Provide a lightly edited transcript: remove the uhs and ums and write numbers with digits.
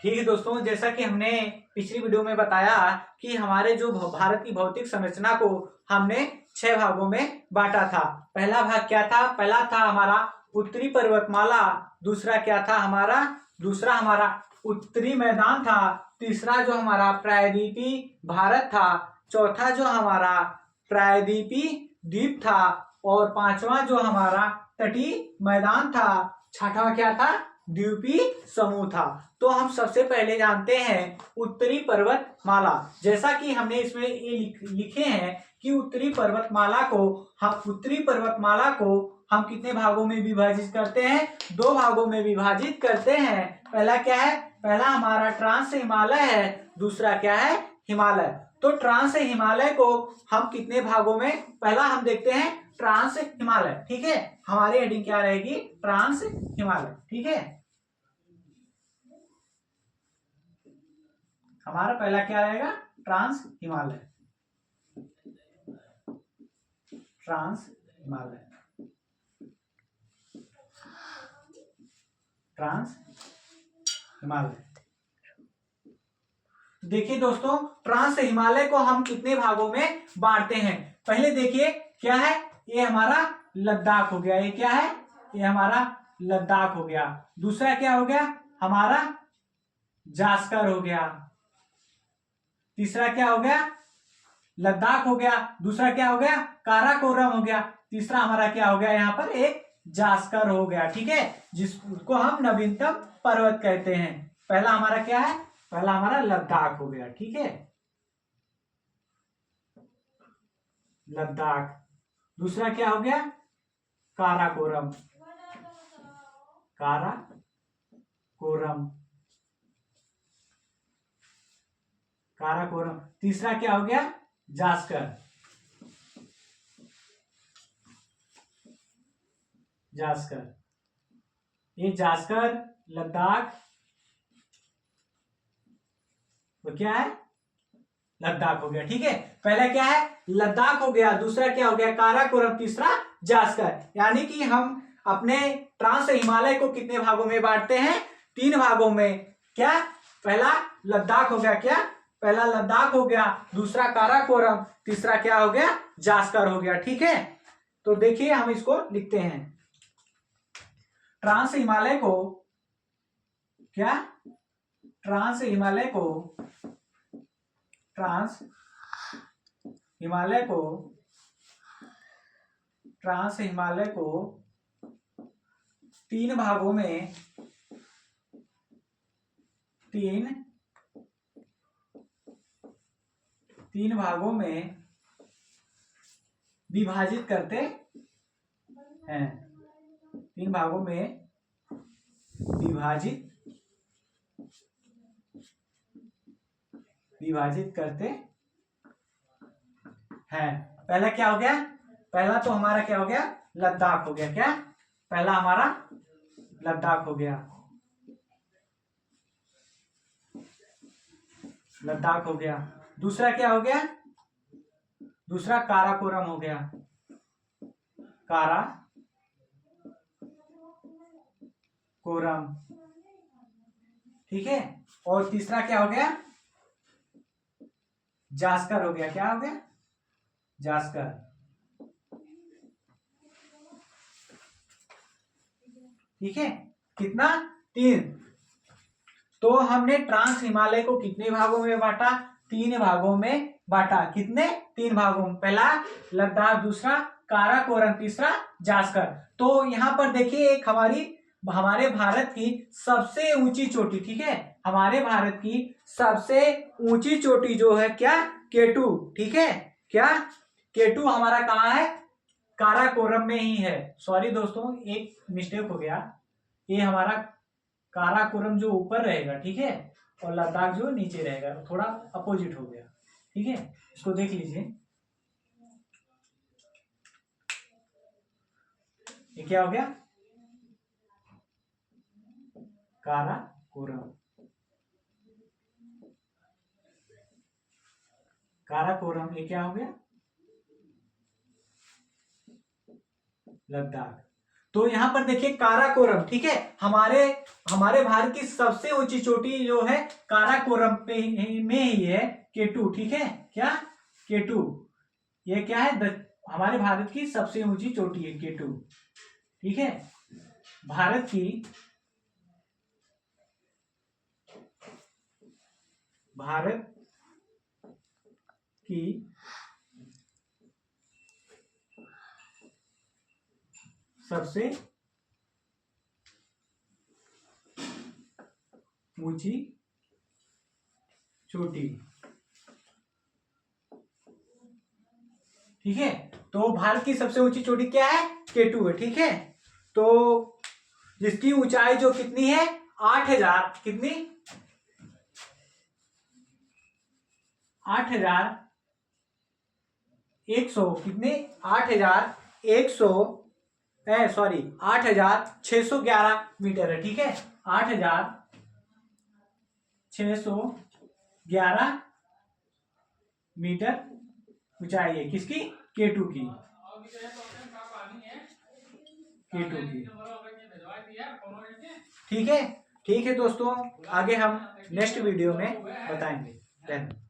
ठीक है दोस्तों, जैसा कि हमने पिछली वीडियो में बताया कि हमारे जो भारत की भौतिक संरचना को हमने 6 भागों में बांटा था। पहला भाग क्या था? पहला था हमारा उत्तरी पर्वतमाला। दूसरा क्या था हमारा? दूसरा हमारा उत्तरी मैदान था। तीसरा जो हमारा प्रायद्वीपी भारत था। चौथा जो हमारा प्रायद्वीपी द्वीप था। और पांचवा जो हमारा तटीय मैदान था। छठवां क्या था? द्वीपीय समूह था। तो हम सबसे पहले जानते हैं उत्तरी पर्वतमाला। जैसा कि हमने इसमें ये लिखे हैं कि उत्तरी पर्वतमाला को हम कितने भागों में विभाजित करते हैं? 2 भागों में विभाजित करते हैं। पहला क्या है? पहला हमारा ट्रांस हिमालय है। दूसरा क्या है? हिमालय। तो ट्रांस हिमालय को हम कितने भागों में? पहला हम देखते हैं ट्रांस हिमालय। ठीक है, हमारी हेडिंग क्या रहेगी? ट्रांस हिमालय। ठीक है, हमारा पहला क्या रहेगा? Trans Himalaya. Trans Himalaya. Trans Himalaya. देखिए दोस्तों, ट्रांस हिमालय को हम कितने भागों में बांटते हैं? पहले देखिए क्या है? ये हमारा लद्दाख हो गया। ये क्या है? ये हमारा लद्दाख हो गया। दूसरा क्या हो गया? हमारा जास्कर हो गया। तीसरा क्या हो गया? लद्दाख हो गया। दूसरा क्या हो गया? काराकोरम हो गया। तीसरा हमारा क्या हो गया? यहाँ पर एक जास्कर हो गया। ठीक है, जिसको हम नवीनतम पर्वत कहते हैं। पहला हमारा क्या है? पहला हमारा लद्दाख हो गया। ठीक है, लद्दाख। दूसरा क्या हो गया? काराकोरम। काराकोरम। काराकोरम। तीसरा क्या हो गया? जास्कर। जास्कर। ये जास्कर, लद्दाख, तो क्या है? लद्दाख हो गया। ठीक है, पहला क्या है? लद्दाख हो गया। दूसरा क्या हो गया? काराकोरम। तीसरा जास्कर। यानी कि हम अपने ट्रांस हिमालय को कितने भागों में बांटते हैं? 3 भागों में। क्या? पहला लद्दाख हो गया। क्या? पहला लद्दाख हो गया। दूसरा काराकोरम। तीसरा क्या हो गया? जास्कर हो गया। ठीक है, तो देखिए हम इसको लिखते हैं। ट्रांस हिमालय को क्या? ट्रांस हिमालय को ट्रांस हिमालय को ट्रांस हिमालय को 3 भागों में तीन भागों में विभाजित करते हैं। 3 भागों में विभाजित करते हैं। पहला क्या हो गया? पहला तो हमारा क्या हो गया? लद्दाख हो गया। क्या? पहला हमारा लद्दाख हो गया। लद्दाख हो गया। दूसरा क्या हो गया? दूसरा काराकोरम हो गया। काराकोरम। ठीक है, और तीसरा क्या हो गया? जास्कर हो गया। क्या हो गया? जास्कर। ठीक है, कितना? 3। तो हमने ट्रांस हिमालय को कितने भागों में बांटा? 3 भागों में बांटा। कितने? 3 भागों में। पहला लद्दाख, दूसरा काराकोरम, तीसरा जास्कर। तो यहां पर देखिए एक हमारे भारत की सबसे ऊंची चोटी। ठीक है, हमारे भारत की सबसे ऊंची चोटी जो है क्या? केटू। ठीक है, क्या? केटू हमारा कहाँ है? काराकोरम में ही है। सॉरी दोस्तों, एक मिस्टेक हो गया। ये हमारा काराकोरम जो ऊपर रहेगा, ठीक है, और लद्दाख जो नीचे रहेगा, थोड़ा अपोजिट हो गया। ठीक है, इसको देख लीजिए। ये क्या हो गया? काराकोरम। काराकोरम। ये क्या हो गया? लद्दाख। तो यहाँ पर देखिए काराकोरम, ठीक है, हमारे भारत की सबसे ऊंची चोटी जो है काराकोरम पे में ही है, K2, ठीक है, क्या K2, ये क्या है, हमारे भारत की सबसे ऊंची चोटी है K2, ठीक है। भारत की सबसे ऊंची चोटी, ठीक है। तो भारत की सबसे ऊंची चोटी क्या है, K2 है, ठीक है। तो जिसकी ऊंचाई जो कितनी है 8,000, कितनी 8,100, कितनी 8,611 मीटर है, ठीक है, 8,611 मीटर ऊंचाई है किसकी, K2 की, ठीक है। ठीक है दोस्तों, आगे हम नेक्स्ट वीडियो में बताएंगे। धन्यवाद।